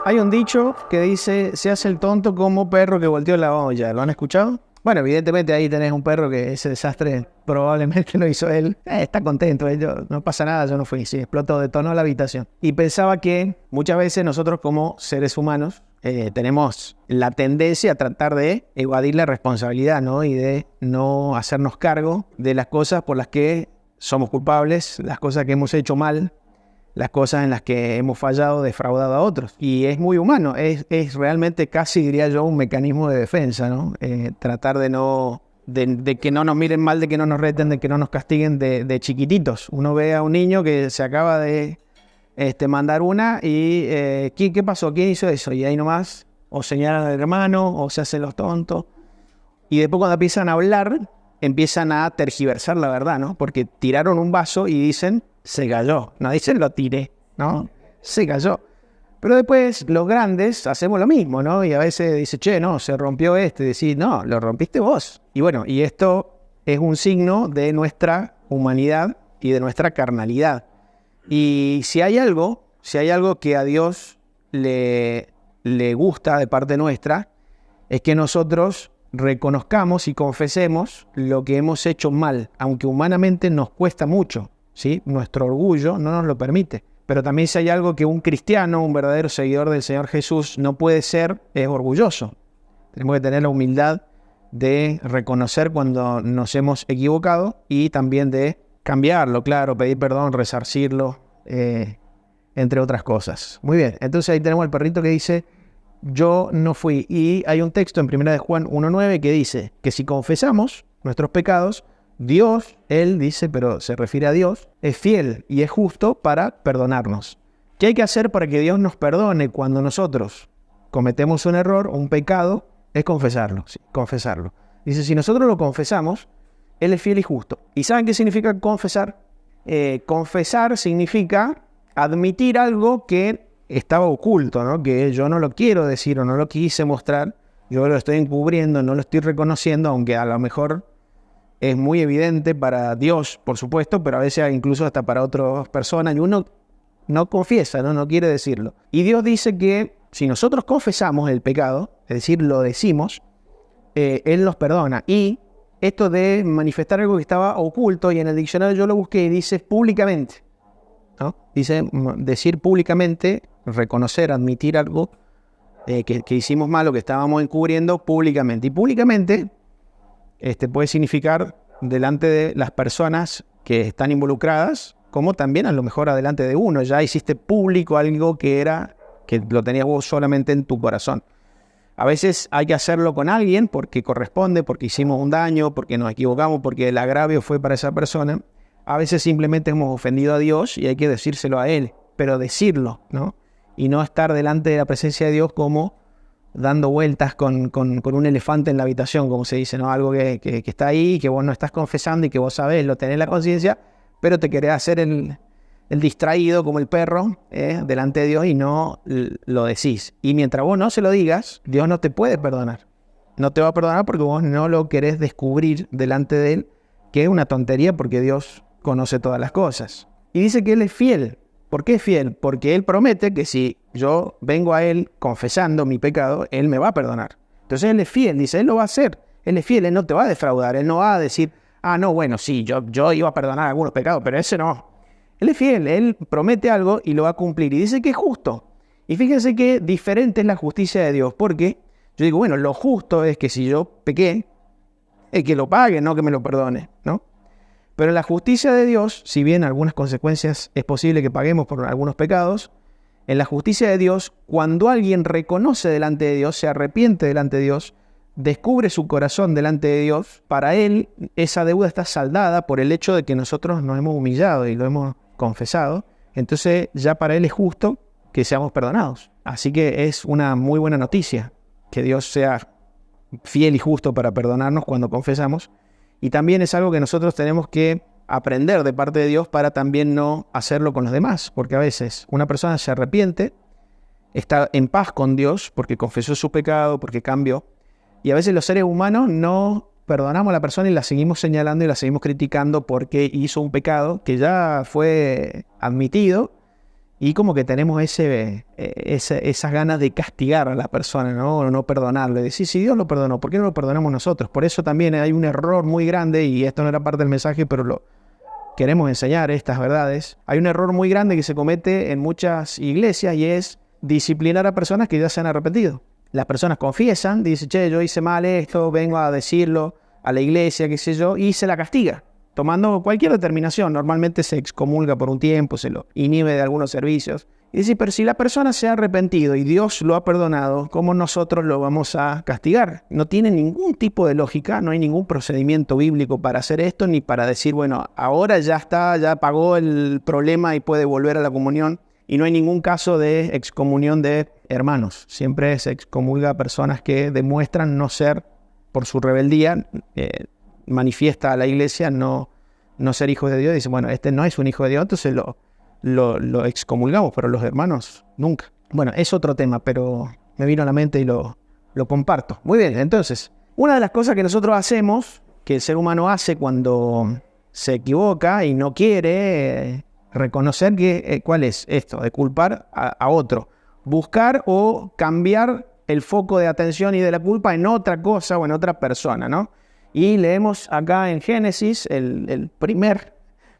Hay un dicho que dice, se hace el tonto como perro que volteó la olla. ¿Lo han escuchado? Bueno, evidentemente ahí tenés un perro que ese desastre probablemente lo hizo él. Está contento, no pasa nada, yo no fui. Sí, explotó, detonó la habitación. Y pensaba que muchas veces nosotros como seres humanos tenemos la tendencia a tratar de evadir la responsabilidad, ¿no? Y de no hacernos cargo de las cosas por las que somos culpables, las cosas que hemos hecho mal, las cosas en las que hemos fallado, defraudado a otros. Y es muy humano, es realmente casi, diría yo, un mecanismo de defensa, ¿no? Tratar de que no nos miren mal, de que no nos reten, de que no nos castiguen de chiquititos. Uno ve a un niño que se acaba de mandar una y ¿qué pasó? ¿Quién hizo eso? Y ahí nomás o señalan al hermano o se hacen los tontos. Y después cuando empiezan a hablar, empiezan a tergiversar la verdad, ¿no? Porque tiraron un vaso y dicen, se cayó. No dicen, lo tiré, ¿no? Se cayó. Pero después los grandes hacemos lo mismo, ¿no? Y a veces dice, che, no, se rompió este. Y decís, no, lo rompiste vos. Y bueno, y esto es un signo de nuestra humanidad y de nuestra carnalidad. Y si hay algo que a Dios le gusta de parte nuestra, es que nosotros reconozcamos y confesemos lo que hemos hecho mal, aunque humanamente nos cuesta mucho, ¿sí? Nuestro orgullo no nos lo permite. Pero también si hay algo que un cristiano, un verdadero seguidor del Señor Jesús no puede ser, es orgulloso. Tenemos que tener la humildad de reconocer cuando nos hemos equivocado y también de cambiarlo, claro, pedir perdón, resarcirlo, entre otras cosas. Muy bien, entonces ahí tenemos al perrito que dice, yo no fui. Y hay un texto en 1 de Juan 1:9 que dice que si confesamos nuestros pecados, Dios, Él dice, pero se refiere a Dios, es fiel y es justo para perdonarnos. ¿Qué hay que hacer para que Dios nos perdone cuando nosotros cometemos un error, un pecado? Es confesarlo, sí, confesarlo. Dice, si nosotros lo confesamos, Él es fiel y justo. ¿Y saben qué significa confesar? Confesar significa admitir algo que estaba oculto, ¿no? Que yo no lo quiero decir o no lo quise mostrar, yo lo estoy encubriendo, no lo estoy reconociendo, aunque a lo mejor es muy evidente para Dios, por supuesto, pero a veces incluso hasta para otras personas, y uno no confiesa, no quiere decirlo. Y Dios dice que si nosotros confesamos el pecado, es decir, lo decimos, Él nos perdona. Y esto de manifestar algo que estaba oculto, y en el diccionario yo lo busqué y dice públicamente, ¿no? Dice decir públicamente, reconocer, admitir algo que hicimos mal o que estábamos encubriendo públicamente. Y públicamente puede significar delante de las personas que están involucradas, como también a lo mejor adelante de uno. Ya hiciste público algo que lo tenías vos solamente en tu corazón. A veces hay que hacerlo con alguien porque corresponde, porque hicimos un daño, porque nos equivocamos, porque el agravio fue para esa persona. A veces simplemente hemos ofendido a Dios y hay que decírselo a Él, pero decirlo, ¿no? Y no estar delante de la presencia de Dios como dando vueltas con un elefante en la habitación, como se dice, ¿no? Algo que está ahí, que vos no estás confesando y que vos sabés, lo tenés en la conciencia, pero te querés hacer el distraído como el perro delante de Dios y no lo decís. Y mientras vos no se lo digas, Dios no te puede perdonar. No te va a perdonar porque vos no lo querés descubrir delante de Él, que es una tontería porque Dios conoce todas las cosas. Y dice que Él es fiel. ¿Por qué es fiel? Porque Él promete que si yo vengo a Él confesando mi pecado, Él me va a perdonar. Entonces Él es fiel, dice, Él lo va a hacer. Él es fiel, Él no te va a defraudar. Él no va a decir, no, bueno, sí, yo iba a perdonar algunos pecados, pero ese no. Él es fiel, Él promete algo y lo va a cumplir. Y dice que es justo. Y fíjense que diferente es la justicia de Dios, porque yo digo, bueno, lo justo es que si yo pequé, es que lo pague, no que me lo perdone, ¿no? Pero en la justicia de Dios, si bien algunas consecuencias es posible que paguemos por algunos pecados, en la justicia de Dios, cuando alguien reconoce delante de Dios, se arrepiente delante de Dios, descubre su corazón delante de Dios, para Él esa deuda está saldada por el hecho de que nosotros nos hemos humillado y lo hemos confesado. Entonces ya para Él es justo que seamos perdonados. Así que es una muy buena noticia que Dios sea fiel y justo para perdonarnos cuando confesamos. Y también es algo que nosotros tenemos que aprender de parte de Dios para también no hacerlo con los demás. Porque a veces una persona se arrepiente, está en paz con Dios porque confesó su pecado, porque cambió. Y a veces los seres humanos no perdonamos a la persona y la seguimos señalando y la seguimos criticando porque hizo un pecado que ya fue admitido Y como que tenemos esas ganas de castigar a la persona, ¿no? O no perdonarle. Decir, si Dios lo perdonó, ¿por qué no lo perdonamos nosotros? Por eso también hay un error muy grande, y esto no era parte del mensaje, pero lo queremos enseñar estas verdades. Hay un error muy grande que se comete en muchas iglesias, y es disciplinar a personas que ya se han arrepentido. Las personas confiesan, dicen, che, yo hice mal esto, vengo a decirlo a la iglesia, qué sé yo, y se la castiga, tomando cualquier determinación. Normalmente se excomulga por un tiempo, se lo inhibe de algunos servicios. Y dice, pero si la persona se ha arrepentido y Dios lo ha perdonado, ¿cómo nosotros lo vamos a castigar? No tiene ningún tipo de lógica, no hay ningún procedimiento bíblico para hacer esto, ni para decir, bueno, ahora ya está, ya pagó el problema y puede volver a la comunión. Y no hay ningún caso de excomunión de hermanos. Siempre se excomulga a personas que demuestran no ser, por su rebeldía, manifiesta a la iglesia no ser hijos de Dios. Dice, bueno, este no es un hijo de Dios, entonces lo excomulgamos, pero los hermanos nunca. Bueno, es otro tema, pero me vino a la mente y lo comparto. Muy bien, entonces, una de las cosas que nosotros hacemos, que el ser humano hace cuando se equivoca y no quiere reconocer que, ¿cuál es esto? De culpar a otro. Buscar o cambiar el foco de atención y de la culpa en otra cosa o en otra persona, ¿no? Y leemos acá en Génesis el primer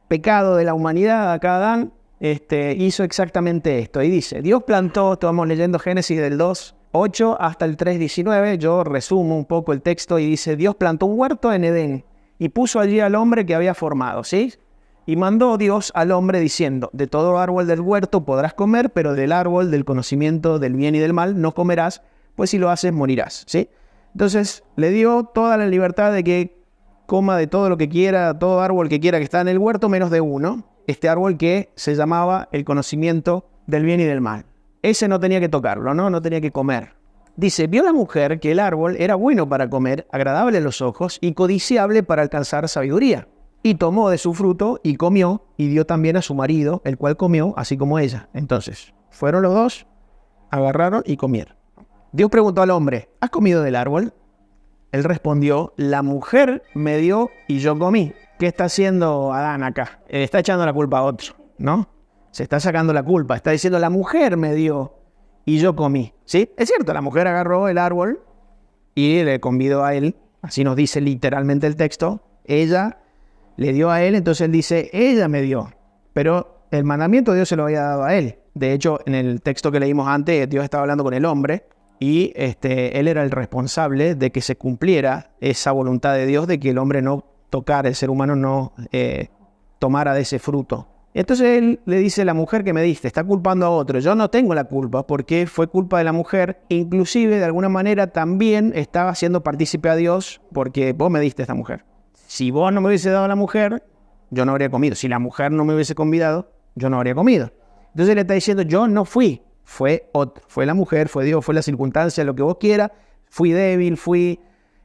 pecado de la humanidad. Acá Adán hizo exactamente esto. Y dice, Dios plantó, estamos leyendo Génesis del 2:8 hasta el 3:19. Yo resumo un poco el texto y dice, Dios plantó un huerto en Edén y puso allí al hombre que había formado, ¿sí? Y mandó Dios al hombre diciendo, de todo árbol del huerto podrás comer, pero del árbol del conocimiento del bien y del mal no comerás, pues si lo haces morirás, ¿sí? Entonces le dio toda la libertad de que coma de todo lo que quiera, todo árbol que quiera que está en el huerto, menos de uno, este árbol que se llamaba el conocimiento del bien y del mal. Ese no tenía que tocarlo, no tenía que comer. Dice, vio la mujer que el árbol era bueno para comer, agradable a los ojos y codiciable para alcanzar sabiduría. Y tomó de su fruto y comió, y dio también a su marido, el cual comió, así como ella. Entonces, fueron los dos, agarraron y comieron. Dios preguntó al hombre, ¿has comido del árbol? Él respondió, la mujer me dio y yo comí. ¿Qué está haciendo Adán acá? Está echando la culpa a otro, ¿no? Se está sacando la culpa. Está diciendo, la mujer me dio y yo comí. ¿Sí? Es cierto, la mujer agarró el árbol y le convidó a él. Así nos dice literalmente el texto. Ella le dio a él, entonces él dice, ella me dio. Pero el mandamiento Dios se lo había dado a él. De hecho, en el texto que leímos antes, Dios estaba hablando con el hombre y él era el responsable de que se cumpliera esa voluntad de Dios de que el hombre no tocara, el ser humano no tomara de ese fruto. Entonces él le dice, la mujer que me diste está culpando a otro. Yo no tengo la culpa porque fue culpa de la mujer. Inclusive, de alguna manera, también estaba haciendo partícipe a Dios porque vos me diste esta mujer. Si vos no me hubiese dado a la mujer, yo no habría comido. Si la mujer no me hubiese convidado, yo no habría comido. Entonces le está diciendo, yo no fui. Fue otro. Fue la mujer, fue Dios, fue la circunstancia, lo que vos quieras. Fui débil, fue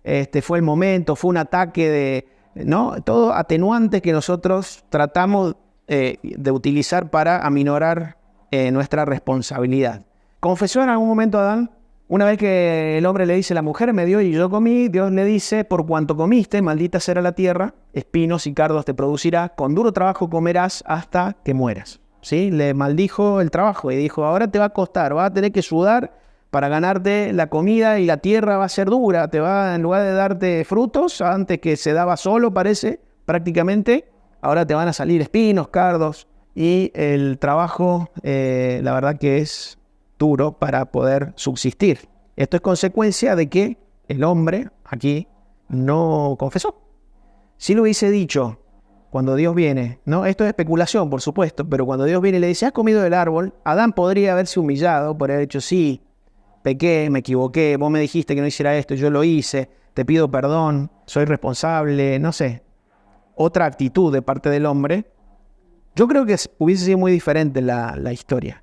el momento, fue un ataque ¿no? Todo atenuantes que nosotros tratamos de utilizar para aminorar nuestra responsabilidad. ¿Confesó en algún momento Adán? Una vez que el hombre le dice, la mujer me dio y yo comí, Dios le dice, por cuanto comiste, maldita será la tierra, espinos y cardos te producirá, con duro trabajo comerás hasta que mueras. ¿Sí? Le maldijo el trabajo y dijo, ahora te va a costar, vas a tener que sudar para ganarte la comida y la tierra va a ser dura, en lugar de darte frutos, antes que se daba solo, parece, prácticamente, ahora te van a salir espinos, cardos, y el trabajo, la verdad que es duro para poder subsistir. Esto es consecuencia de que el hombre aquí no confesó. Si lo hubiese dicho cuando Dios viene, ¿no? Esto es especulación, por supuesto, pero cuando Dios viene y le dice, ¿has comido del árbol? Adán podría haberse humillado por haber dicho, sí, pequé, me equivoqué, vos me dijiste que no hiciera esto, yo lo hice, te pido perdón, soy responsable, no sé. Otra actitud de parte del hombre. Yo creo que hubiese sido muy diferente la historia.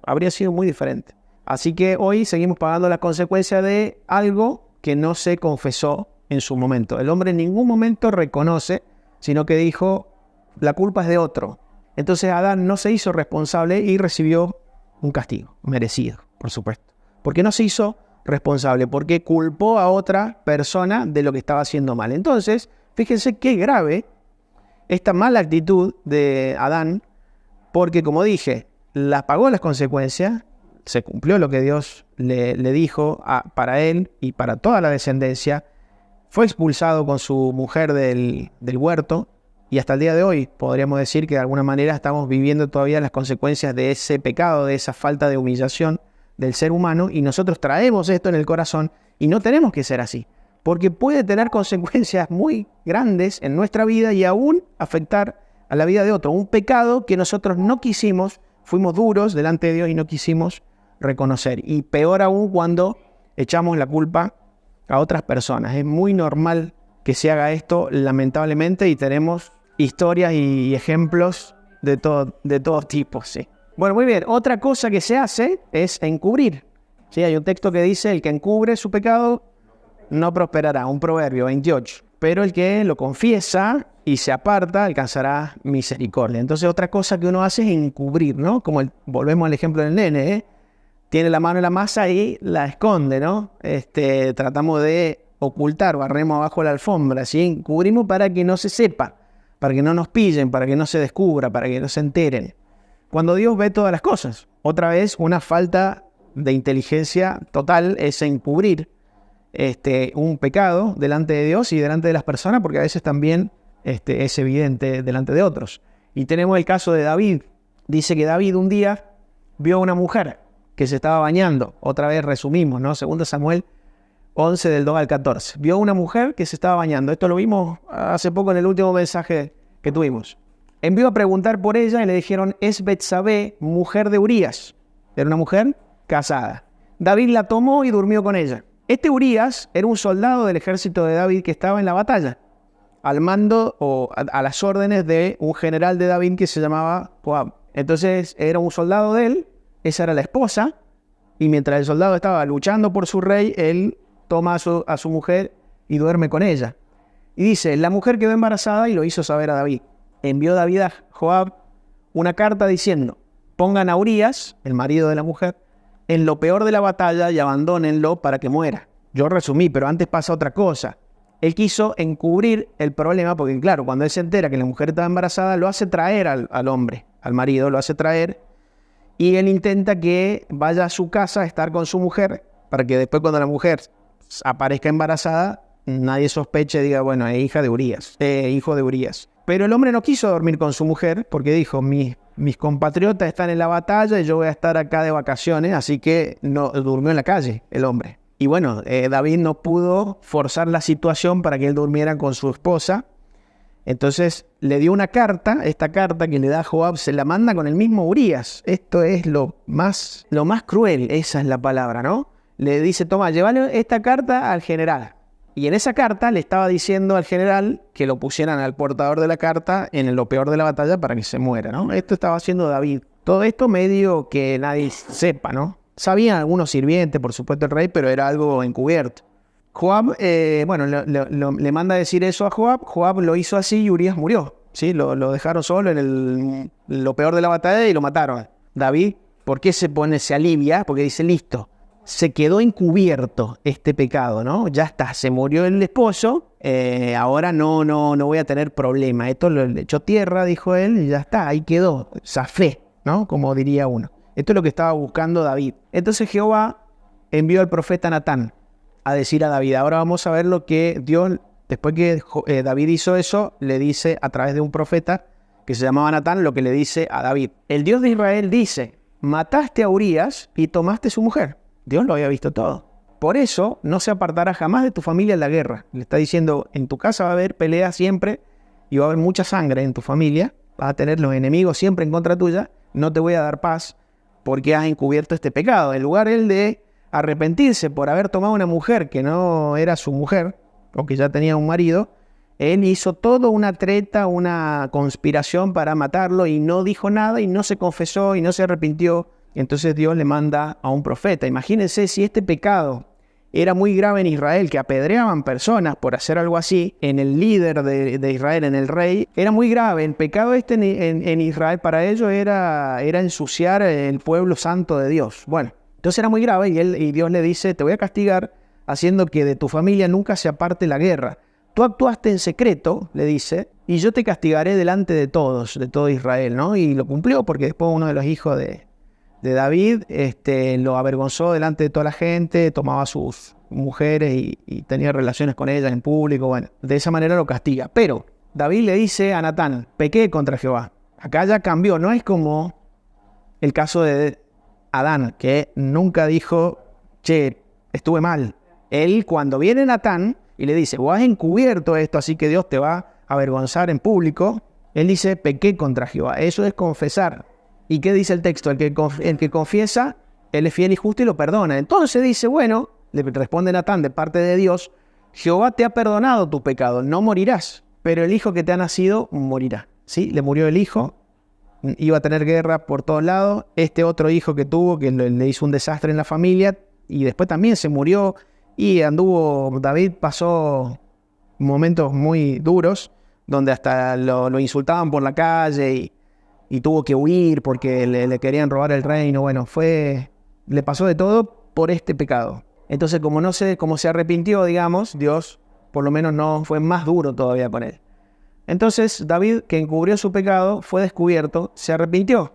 Habría sido muy diferente. Así que hoy seguimos pagando las consecuencias de algo que no se confesó en su momento. El hombre en ningún momento reconoce, sino que dijo, la culpa es de otro. Entonces Adán no se hizo responsable y recibió un castigo, merecido, por supuesto. ¿Por qué no se hizo responsable? Porque culpó a otra persona de lo que estaba haciendo mal. Entonces, fíjense qué grave esta mala actitud de Adán, porque como dije, pagó las consecuencias, se cumplió lo que Dios le dijo para él y para toda la descendencia, fue expulsado con su mujer del huerto, y hasta el día de hoy podríamos decir que de alguna manera estamos viviendo todavía las consecuencias de ese pecado, de esa falta de humillación del ser humano, y nosotros traemos esto en el corazón y no tenemos que ser así, porque puede tener consecuencias muy grandes en nuestra vida y aún afectar a la vida de otro. Un pecado que nosotros no quisimos, fuimos duros delante de Dios y no quisimos reconocer. Y peor aún cuando echamos la culpa a otras personas. Es muy normal que se haga esto, lamentablemente, y tenemos historias y ejemplos de todos tipos, sí. Bueno, muy bien. Otra cosa que se hace es encubrir. Sí, hay un texto que dice, el que encubre su pecado no prosperará, un proverbio 28. Pero el que lo confiesa y se aparta alcanzará misericordia. Entonces otra cosa que uno hace es encubrir, ¿no? Como volvemos al ejemplo del nene, ¿eh? Tiene la mano en la masa y la esconde, ¿no? Tratamos de ocultar, barremos abajo la alfombra, ¿sí? Encubrimos para que no se sepa, para que no nos pillen, para que no se descubra, para que no se enteren. Cuando Dios ve todas las cosas. Otra vez, una falta de inteligencia total es encubrir un pecado delante de Dios y delante de las personas, porque a veces también es evidente delante de otros. Y tenemos el caso de David. Dice que David un día vio a una mujer que se estaba bañando. Otra vez resumimos, ¿no? 2 Samuel 11 del 2 al 14. Vio a una mujer que se estaba bañando. Esto lo vimos hace poco en el último mensaje que tuvimos. Envió a preguntar por ella y le dijeron, es Betsabé, mujer de Urías. Era una mujer casada. David la tomó y durmió con ella. Urías era un soldado del ejército de David que estaba en la batalla, al mando o a las órdenes de un general de David que se llamaba Joab. Entonces era un soldado de él, esa era la esposa, y mientras el soldado estaba luchando por su rey, él toma a su mujer y duerme con ella. Y dice, la mujer quedó embarazada y lo hizo saber a David. Envió David a Joab una carta diciendo, pongan a Urías, el marido de la mujer, en lo peor de la batalla y abandónenlo para que muera. Yo resumí, pero antes pasa otra cosa. Él quiso encubrir el problema porque, claro, cuando él se entera que la mujer estaba embarazada, lo hace traer al hombre, al marido, lo hace traer, y él intenta que vaya a su casa a estar con su mujer, para que después cuando la mujer aparezca embarazada, nadie sospeche y diga, bueno, es hija de Urías, hijo de Urías. Pero el hombre no quiso dormir con su mujer porque dijo, mis compatriotas están en la batalla y yo voy a estar acá de vacaciones, así que no durmió en la calle el hombre. Y bueno, David no pudo forzar la situación para que él durmiera con su esposa. Entonces le dio una carta, esta carta que le da a Joab se la manda con el mismo Urías. Esto es lo más cruel, esa es la palabra, ¿no? Le dice, toma, llévale esta carta al general. Y en esa carta le estaba diciendo al general que lo pusieran al portador de la carta en lo peor de la batalla para que se muera, ¿no? Esto estaba haciendo David. Todo esto medio que nadie sepa, ¿no? Sabían algunos sirvientes, por supuesto el rey, pero era algo encubierto. Joab, le manda a decir eso a Joab. Joab lo hizo así y Urías murió, ¿sí? Lo dejaron solo en lo peor de la batalla y lo mataron. David, ¿por qué se alivia? Porque dice, listo. Se quedó encubierto este pecado, ¿no? Ya está, se murió el esposo, ahora no voy a tener problema. Esto lo echó tierra, dijo él, y ya está, ahí quedó, zafé, ¿no? Como diría uno. Esto es lo que estaba buscando David. Entonces Jehová envió al profeta Natán a decir a David. Ahora vamos a ver lo que Dios, después que David hizo eso, le dice a través de un profeta que se llamaba Natán, lo que le dice a David. El Dios de Israel dice, mataste a Urías y tomaste su mujer. Dios lo había visto todo. Por eso no se apartará jamás de tu familia en la guerra. Le está diciendo, en tu casa va a haber pelea siempre y va a haber mucha sangre en tu familia. Vas a tener los enemigos siempre en contra tuya. No te voy a dar paz porque has encubierto este pecado. En lugar él de arrepentirse por haber tomado una mujer que no era su mujer o que ya tenía un marido, él hizo toda una treta, una conspiración para matarlo y no dijo nada y no se confesó y no se arrepintió. Entonces Dios le manda a un profeta. Imagínense si este pecado era muy grave en Israel, que apedreaban personas por hacer algo así, en el líder de Israel, en el rey, era muy grave. El pecado en Israel para ellos era ensuciar el pueblo santo de Dios. Bueno, entonces era muy grave y Dios le dice, te voy a castigar haciendo que de tu familia nunca se aparte la guerra, tú actuaste en secreto, le dice, y yo te castigaré delante de todos, de todo Israel, ¿no? Y lo cumplió porque después uno de los hijos de David lo avergonzó delante de toda la gente, tomaba a sus mujeres y tenía relaciones con ellas en público. Bueno, de esa manera lo castiga. Pero David le dice a Natán, pequé contra Jehová. Acá ya cambió, no es como el caso de Adán, que nunca dijo, che, estuve mal. Él, cuando viene Natán y le dice, vos has encubierto esto, así que Dios te va a avergonzar en público, él dice, pequé contra Jehová. Eso es confesar. ¿Y qué dice el texto? El que confiesa, él es fiel y justo y lo perdona. Entonces dice, bueno, le responde Natán de parte de Dios, Jehová te ha perdonado tu pecado, no morirás, pero el hijo que te ha nacido morirá. ¿Sí? Le murió el hijo, iba a tener guerra por todos lados. Este otro hijo que tuvo, que le hizo un desastre en la familia, y después también se murió, y David pasó momentos muy duros, donde hasta lo insultaban por la calle, y tuvo que huir porque le querían robar el reino. Bueno, le pasó de todo por este pecado. Entonces, como se arrepintió, digamos, Dios por lo menos no fue más duro todavía con él. Entonces, David, que encubrió su pecado, fue descubierto, se arrepintió,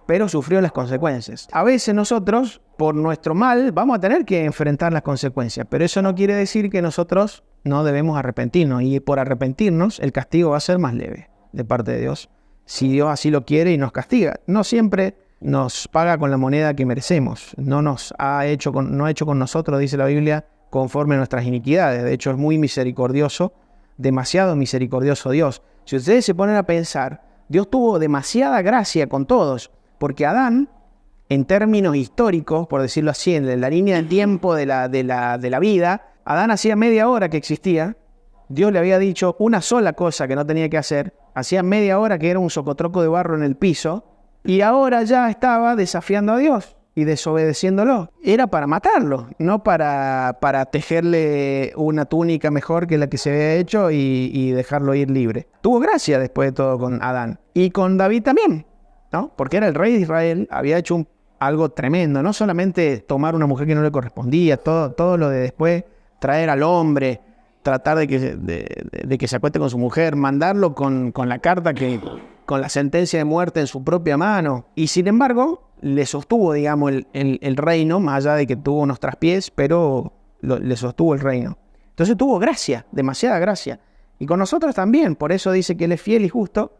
pero sufrió las consecuencias. A veces nosotros, por nuestro mal, vamos a tener que enfrentar las consecuencias, pero eso no quiere decir que nosotros no debemos arrepentirnos, y por arrepentirnos, el castigo va a ser más leve de parte de Dios, si Dios así lo quiere y nos castiga. No siempre nos paga con la moneda que merecemos. No ha hecho con nosotros, dice la Biblia, conforme a nuestras iniquidades. De hecho, es muy misericordioso, demasiado misericordioso Dios. Si ustedes se ponen a pensar, Dios tuvo demasiada gracia con todos, porque Adán, en términos históricos, por decirlo así, en la línea del tiempo de la vida, Adán hacía media hora que existía. Dios le había dicho una sola cosa que no tenía que hacer. Hacía media hora que era un socotroco de barro en el piso, y ahora ya estaba desafiando a Dios y desobedeciéndolo. Era para matarlo, no para tejerle una túnica mejor que la que se había hecho y dejarlo ir libre. Tuvo gracia después de todo con Adán. Y con David también, ¿no? Porque era el rey de Israel, había hecho algo tremendo. No solamente tomar una mujer que no le correspondía, todo lo de después, traer al hombre, tratar de que se acueste con su mujer, mandarlo con la carta con la sentencia de muerte en su propia mano. Y sin embargo, le sostuvo, digamos, el reino, más allá de que tuvo unos traspiés, pero le sostuvo el reino. Entonces tuvo gracia, demasiada gracia. Y con nosotros también, por eso dice que Él es fiel y justo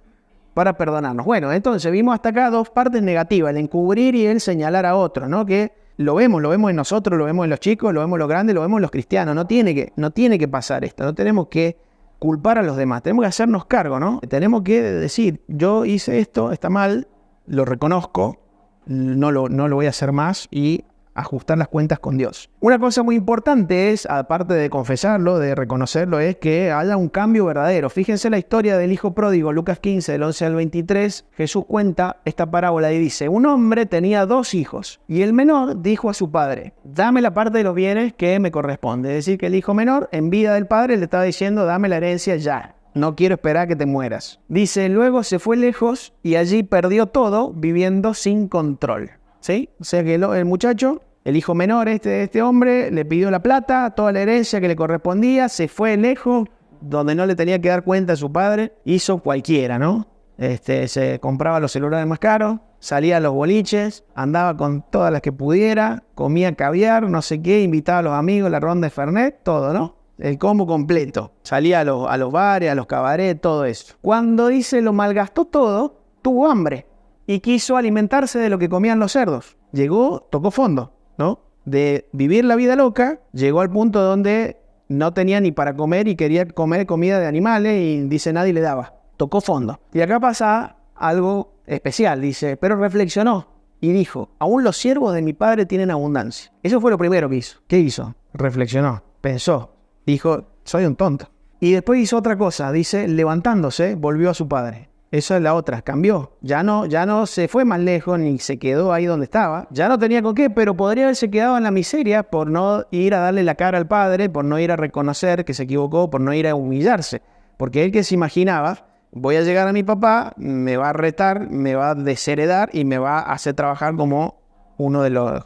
para perdonarnos. Bueno, entonces vimos hasta acá dos partes negativas, el encubrir y el señalar a otro, ¿no? Que lo vemos en nosotros, lo vemos en los chicos, lo vemos en los grandes, lo vemos en los cristianos. No tiene que pasar esto, no tenemos que culpar a los demás, tenemos que hacernos cargo, ¿no? Tenemos que decir, yo hice esto, está mal, lo reconozco, no lo voy a hacer más, y ajustar las cuentas con Dios. Una cosa muy importante es, aparte de confesarlo, de reconocerlo, es que haya un cambio verdadero. Fíjense la historia del hijo pródigo, Lucas 15, del 11 al 23. Jesús cuenta esta parábola y dice, un hombre tenía 2 hijos, y el menor dijo a su padre, dame la parte de los bienes que me corresponde. Es decir, que el hijo menor, en vida del padre, le estaba diciendo, dame la herencia ya. No quiero esperar a que te mueras. Dice, luego se fue lejos y allí perdió todo, viviendo sin control. ¿Sí? O sea que el muchacho, el hijo menor de este hombre, le pidió la plata, toda la herencia que le correspondía, se fue lejos, donde no le tenía que dar cuenta a su padre, hizo cualquiera, ¿no? Se compraba los celulares más caros, salía a los boliches, andaba con todas las que pudiera, comía caviar, no sé qué, invitaba a los amigos, la ronda de Fernet, todo, ¿no? El combo completo. Salía a los bares, a los cabarets, todo eso. Cuando dice lo malgastó todo, tuvo hambre y quiso alimentarse de lo que comían los cerdos. Tocó fondo, ¿no? De vivir la vida loca, llegó al punto donde no tenía ni para comer y quería comer comida de animales y dice nadie le daba. Tocó fondo. Y acá pasa algo especial, dice, pero reflexionó y dijo, aún los siervos de mi padre tienen abundancia. Eso fue lo primero que hizo. ¿Qué hizo? Reflexionó, pensó, dijo, soy un tonto. Y después hizo otra cosa, dice, levantándose, volvió a su padre. Esa es la otra, cambió. Ya no se fue más lejos ni se quedó ahí donde estaba. Ya no tenía con qué, pero podría haberse quedado en la miseria por no ir a darle la cara al padre, por no ir a reconocer que se equivocó, por no ir a humillarse. Porque él que se imaginaba, voy a llegar a mi papá, me va a retar, me va a desheredar y me va a hacer trabajar como uno de los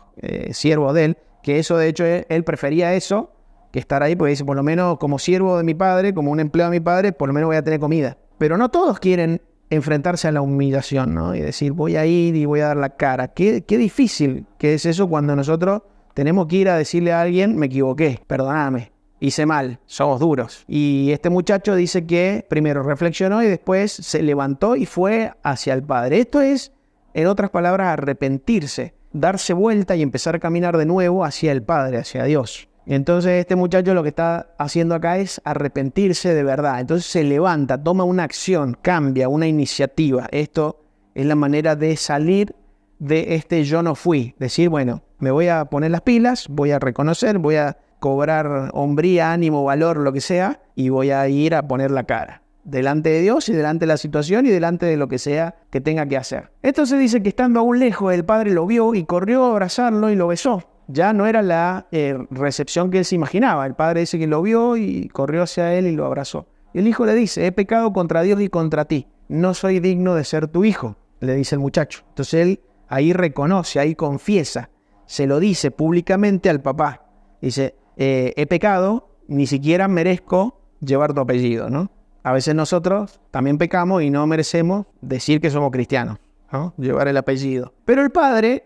siervos de él. Que eso, de hecho, él prefería eso que estar ahí, porque dice, por lo menos como siervo de mi padre, como un empleado de mi padre, por lo menos voy a tener comida. Pero no todos quieren enfrentarse a la humillación, ¿no? Y decir, voy a ir y voy a dar la cara. Qué difícil que es eso cuando nosotros tenemos que ir a decirle a alguien, me equivoqué, perdóname, hice mal, somos duros. Y este muchacho dice que primero reflexionó y después se levantó y fue hacia el Padre. Esto es, en otras palabras, arrepentirse, darse vuelta y empezar a caminar de nuevo hacia el Padre, hacia Dios. Entonces este muchacho lo que está haciendo acá es arrepentirse de verdad. Entonces se levanta, toma una acción, cambia, una iniciativa. Esto es la manera de salir de este yo no fui. Decir, bueno, me voy a poner las pilas, voy a reconocer, voy a cobrar hombría, ánimo, valor, lo que sea, y voy a ir a poner la cara delante de Dios y delante de la situación y delante de lo que sea que tenga que hacer. Entonces dice que estando aún lejos, el padre lo vio y corrió a abrazarlo y lo besó. Ya no era la recepción que él se imaginaba. El padre dice que lo vio y corrió hacia él y lo abrazó. Y el hijo le dice, he pecado contra Dios y contra ti. No soy digno de ser tu hijo, le dice el muchacho. Entonces él ahí reconoce, ahí confiesa, se lo dice públicamente al papá. Dice, he pecado, ni siquiera merezco llevar tu apellido, ¿no? A veces nosotros también pecamos y no merecemos decir que somos cristianos, ¿no? Llevar el apellido. Pero el padre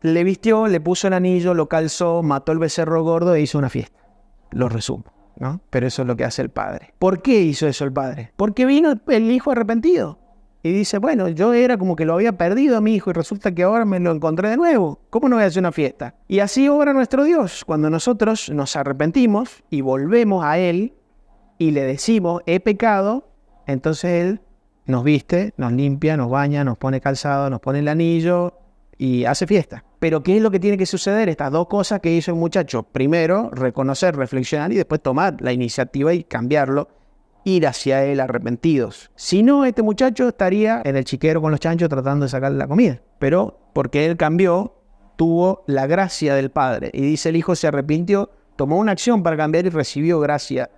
le vistió, le puso el anillo, lo calzó, mató el becerro gordo e hizo una fiesta. Lo resumo, ¿no? Pero eso es lo que hace el padre. ¿Por qué hizo eso el padre? Porque vino el hijo arrepentido. Y dice, bueno, yo era como que lo había perdido a mi hijo y resulta que ahora me lo encontré de nuevo. ¿Cómo no voy a hacer una fiesta? Y así obra nuestro Dios. Cuando nosotros nos arrepentimos y volvemos a Él y le decimos, he pecado, entonces Él nos viste, nos limpia, nos baña, nos pone calzado, nos pone el anillo y hace fiesta. Pero ¿qué es lo que tiene que suceder? Estas dos cosas que hizo el muchacho. Primero, reconocer, reflexionar y después tomar la iniciativa y cambiarlo. Ir hacia él arrepentidos. Si no, este muchacho estaría en el chiquero con los chanchos tratando de sacarle la comida. Pero porque él cambió, tuvo la gracia del Padre. Y dice el hijo se arrepintió, tomó una acción para cambiar y recibió gracia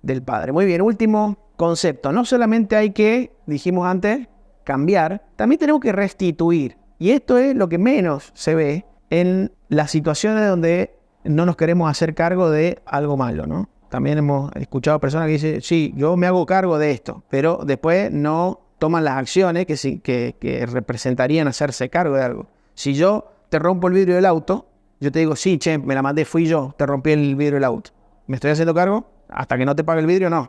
del Padre. Muy bien, último concepto. No solamente hay que, dijimos antes, cambiar, también tenemos que restituir. Y esto es lo que menos se ve en las situaciones donde no nos queremos hacer cargo de algo malo, ¿no? También hemos escuchado personas que dicen, sí, yo me hago cargo de esto, pero después no toman las acciones que representarían hacerse cargo de algo. Si yo te rompo el vidrio del auto, yo te digo, sí, che, me la mandé, fui yo, te rompí el vidrio del auto. ¿Me estoy haciendo cargo? Hasta que no te pague el vidrio, no.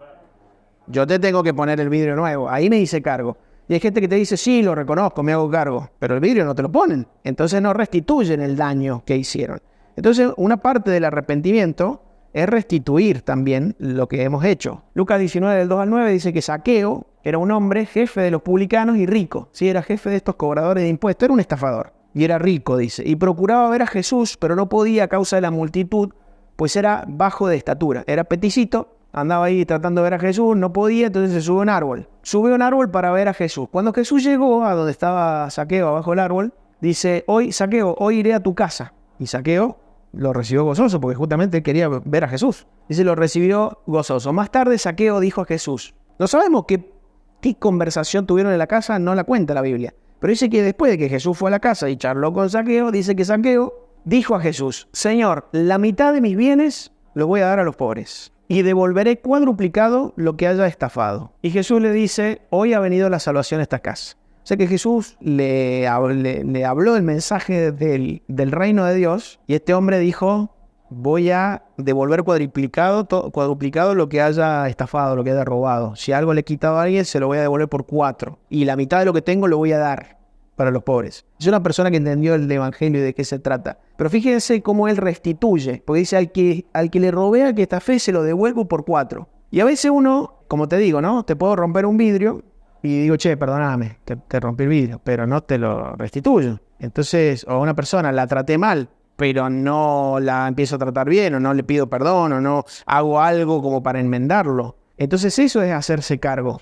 Yo te tengo que poner el vidrio nuevo, ahí me hice cargo. Y hay gente que te dice, sí, lo reconozco, me hago cargo, pero el vidrio no te lo ponen. Entonces no restituyen el daño que hicieron. Entonces una parte del arrepentimiento es restituir también lo que hemos hecho. Lucas 19, del 2 al 9, dice que Zaqueo era un hombre jefe de los publicanos y rico. Sí, era jefe de estos cobradores de impuestos, era un estafador. Y era rico, dice. Y procuraba ver a Jesús, pero no podía a causa de la multitud, pues era bajo de estatura. Era peticito, andaba ahí tratando de ver a Jesús, no podía, entonces se subió a un árbol. Subió a un árbol para ver a Jesús. Cuando Jesús llegó a donde estaba Zaqueo, abajo del árbol, dice, Zaqueo, hoy iré a tu casa. Y Zaqueo lo recibió gozoso, porque justamente quería ver a Jesús. Dice, lo recibió gozoso. Más tarde Zaqueo dijo a Jesús. No sabemos qué conversación tuvieron en la casa, no la cuenta la Biblia. Pero dice que después de que Jesús fue a la casa y charló con Zaqueo, dice que Zaqueo dijo a Jesús, Señor, la mitad de mis bienes los voy a dar a los pobres y devolveré cuadruplicado lo que haya estafado. Y Jesús le dice, hoy ha venido la salvación a esta casa. O sea que Jesús le habló el mensaje del reino de Dios y este hombre dijo, voy a devolver cuadruplicado lo que haya estafado, lo que haya robado. Si algo le he quitado a alguien, se lo voy a devolver por 4. Y la mitad de lo que tengo lo voy a dar para los pobres. Es una persona que entendió el evangelio y de qué se trata. Pero fíjense cómo él restituye. Porque dice, al que le robé, al que estafé, se lo devuelvo por 4. Y a veces uno, como te digo, ¿no? Te puedo romper un vidrio y digo, che, perdóname, te rompí el vidrio, pero no te lo restituyo. Entonces, o a una persona la traté mal, pero no la empiezo a tratar bien, o no le pido perdón, o no hago algo como para enmendarlo. Entonces eso es hacerse cargo.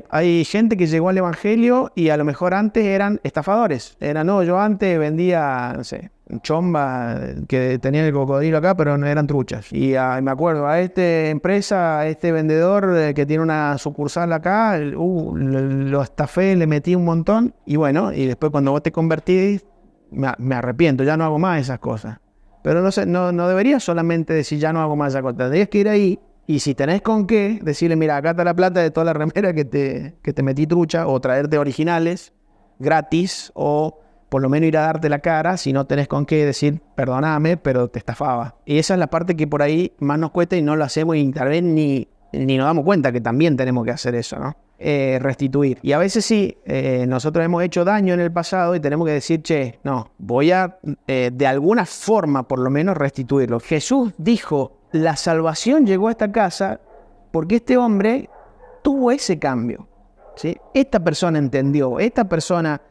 Hay gente que llegó al evangelio y a lo mejor antes eran estafadores. Yo antes vendía, no sé, chomba que tenía el cocodrilo acá, pero no eran truchas. Y me acuerdo, a esta empresa, a este vendedor que tiene una sucursal acá, lo estafé, le metí un montón. Y bueno, y después cuando vos te convertís, me arrepiento, ya no hago más esas cosas. Pero no deberías solamente decir ya no hago más yaco. Tendrías que ir ahí y si tenés con qué, decirle mira, acá está la plata de toda la remera que te metí trucha, o traerte originales gratis, o por lo menos ir a darte la cara si no tenés con qué decir perdóname, pero te estafaba. Y esa es la parte que por ahí más nos cuesta y no lo hacemos y tal vez ni nos damos cuenta que también tenemos que hacer eso, ¿no? Restituir. Y a veces sí, nosotros hemos hecho daño en el pasado y tenemos que decir, che, no, voy a de alguna forma por lo menos restituirlo. Jesús dijo, la salvación llegó a esta casa porque este hombre tuvo ese cambio, ¿sí? Esta persona entendió, esta persona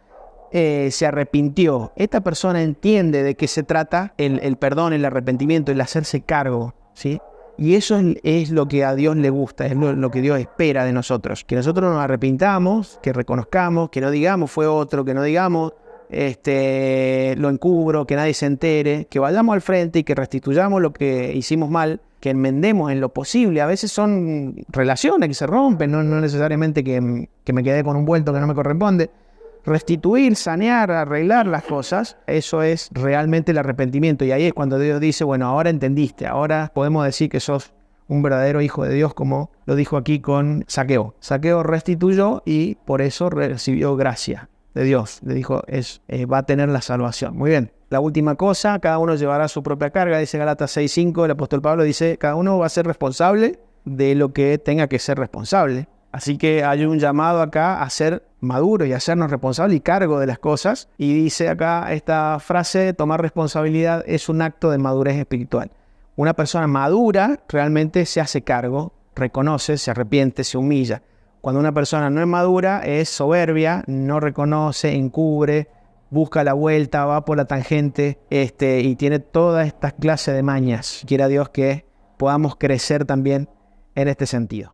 se arrepintió, esta persona entiende de qué se trata el perdón, el arrepentimiento, el hacerse cargo, ¿sí? Y eso es lo que a Dios le gusta, es lo que Dios espera de nosotros. Que nosotros nos arrepintamos, que reconozcamos, que no digamos fue otro, que no digamos lo encubro, que nadie se entere, que vayamos al frente y que restituyamos lo que hicimos mal, que enmendemos en lo posible. A veces son relaciones que se rompen, no necesariamente que me quedé con un vuelto que no me corresponde. Restituir, sanear, arreglar las cosas, eso es realmente el arrepentimiento. Y ahí es cuando Dios dice, bueno, ahora entendiste, ahora podemos decir que sos un verdadero hijo de Dios, como lo dijo aquí con Zaqueo. Zaqueo restituyó y por eso recibió gracia de Dios. Le dijo, va a tener la salvación. Muy bien. La última cosa, cada uno llevará su propia carga, dice Gálatas 6:5, el apóstol Pablo dice, cada uno va a ser responsable de lo que tenga que ser responsable. Así que hay un llamado acá a ser maduro y a hacernos responsables y cargo de las cosas. Y dice acá esta frase, tomar responsabilidad es un acto de madurez espiritual. Una persona madura realmente se hace cargo, reconoce, se arrepiente, se humilla. Cuando una persona no es madura, es soberbia, no reconoce, encubre, busca la vuelta, va por la tangente y tiene todas estas clases de mañas. Quiera Dios que podamos crecer también en este sentido.